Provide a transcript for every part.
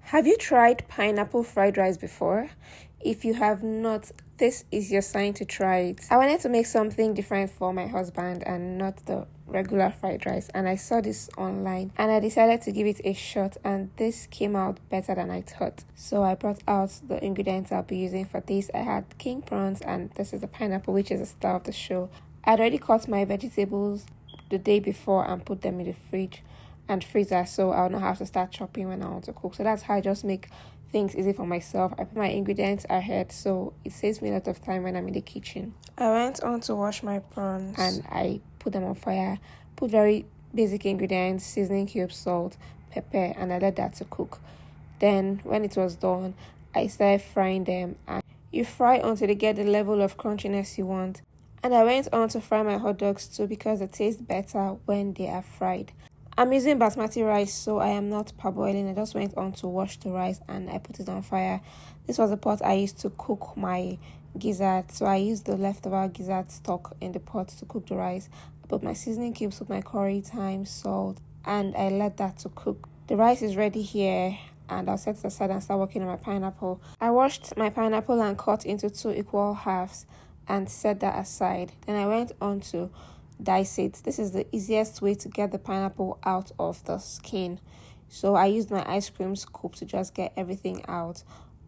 Have you tried pineapple fried rice before? If you have not, this is your sign to try it. I wanted to make something different for my husband and not the regular fried rice, and I saw this online and I decided to give it a shot, and this came out better than I thought. So I brought out the ingredients I'll be using for this. I had king prawns, and this is the pineapple, which is the star of the show. I'd already cut my vegetables the day before and put them in the fridge and freezer, so I'll not have to start chopping when I want to cook. So that's how I just make things easy for myself. I put my ingredients ahead, so it saves me a lot of time when I'm in the kitchen. I went on to wash my prawns and I put them on fire. Put very basic ingredients: seasoning cubes, salt, pepper, and I let that to cook. Then when it was done, I started frying them, and you fry until they get the level of crunchiness you want. And I went on to fry my hot dogs too, because they taste better when they are fried. I'm using basmati rice, so I am not parboiling. I just went on to wash the rice and I put it on fire. This was the pot I used to cook my gizzard, so I used the leftover gizzard stock in the pot to cook the rice. I put my seasoning cubes, put my curry, thyme, salt, and I let that to cook. The rice is ready here, and I'll set it aside and start working on my pineapple. I washed my pineapple and cut into 2 equal halves and set that aside. Then I went on to dice it. This is the easiest way to get the pineapple out of the skin. So I used my ice cream scoop to just get everything out,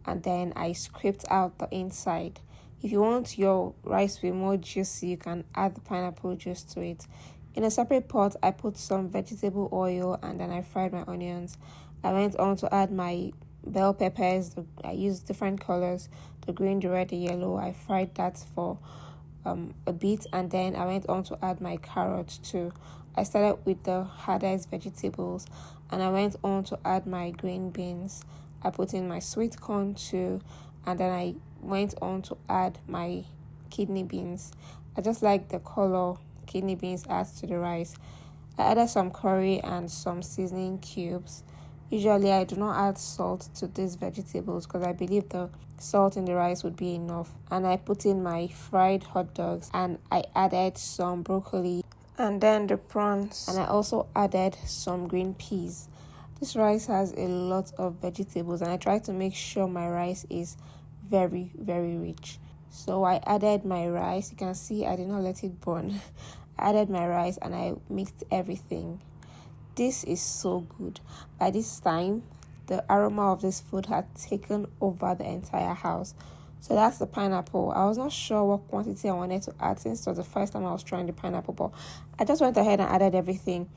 and then I scraped out the inside. If you want your rice to be more juicy, you can add the pineapple juice to it. In a separate pot, I put some vegetable oil and then I fried my onions. I went on to add my bell peppers. I used different colors: the green, the red, the yellow. I fried that for a bit, and then I went on to add my carrots too. I started with the hardest vegetables and I went on to add my green beans. I put in my sweet corn too, and then I went on to add my kidney beans. I just like the color kidney beans adds to the rice. I added some curry and some seasoning cubes. Usually I do not add salt to these vegetables because I believe the salt in the rice would be enough. And I put in my fried hot dogs and I added some broccoli and then the prawns, and I also added some green peas. This rice has a lot of vegetables and I try to make sure my rice is very, very rich. So I added my rice. You can see I did not let it burn. I added my rice and I mixed everything. This is so good. By this time, the aroma of this food had taken over the entire house. So that's the pineapple. I was not sure what quantity I wanted to add since it was the first time I was trying the pineapple, but I just went ahead and added everything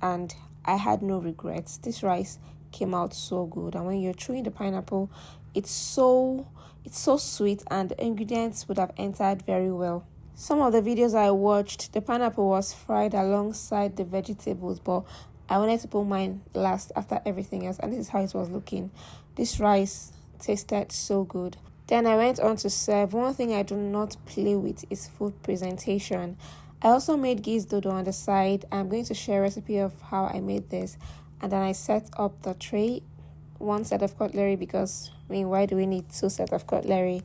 and I had no regrets. This rice came out so good, and when you're chewing the pineapple, it's so sweet and the ingredients would have entered very well. Some of the videos I watched, the pineapple was fried alongside the vegetables, but I wanted to put mine last after everything else, and this is how it was looking. This rice tasted so good. Then I went on to serve. One thing I do not play with is food presentation. I also made geese dodo on the side. I'm going to share a recipe of how I made this. And then I set up the tray, 1 set of cutlery, because why do we need 2 sets of cutlery?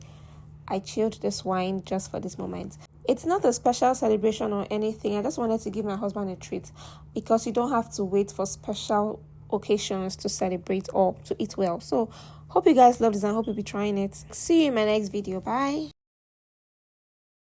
I chilled this wine just for this moment. It's not a special celebration or anything. I just wanted to give my husband a treat, because you don't have to wait for special occasions to celebrate or to eat well. So hope you guys love this and hope you'll be trying it. See you in my next video. Bye.